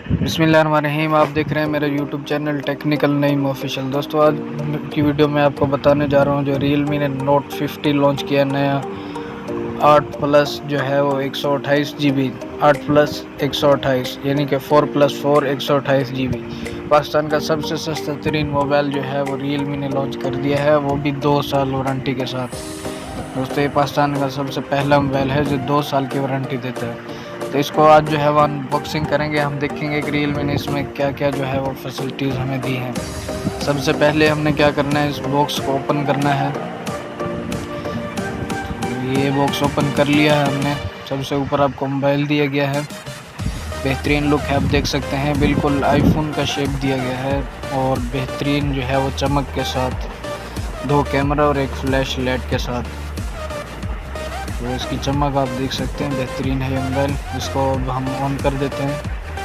बिस्मिल्लाहिर्रहमानिर्रहीम। आप देख रहे हैं मेरा YouTube channel technical Naeem official. दोस्तों, आज की वीडियो में आपको बताने जा रहा हूं जो रियलमी ने नोट 50 लॉन्च किया नया 8 प्लस जो है वो 128 GB 8 प्लस 128 यानी कि 4 प्लस 4 128 GB पाकिस्तान का सबसे सस्ता तरीन मोबाइल जो है वो रियलमी ने लॉन्च कर दिया है, वो भी 2 साल वारंटी के साथ। दोस्तों, ये पाकिस्तान का सबसे पहला मोबाइल है जो 2 साल की वारंटी देता है। तो इसको आज जो है वो अनबॉक्सिंग करेंगे। हम देखेंगे कि रियलमी ने इसमें क्या क्या जो है वो फैसिलिटीज़ हमें दी हैं। सबसे पहले हमने क्या करना है, इस बॉक्स को ओपन करना है। ये बॉक्स ओपन कर लिया है हमने। सबसे ऊपर आपको मोबाइल दिया गया है, बेहतरीन लुक है, आप देख सकते हैं। बिल्कुल आईफोन का शेप दिया गया है और बेहतरीन जो है वो चमक के साथ, 2 कैमरा और 1 फ्लैश लाइट के साथ। तो इसकी चमक आप देख सकते हैं, बेहतरीन है ये मोबाइल। इसको अब हम ऑन कर देते हैं।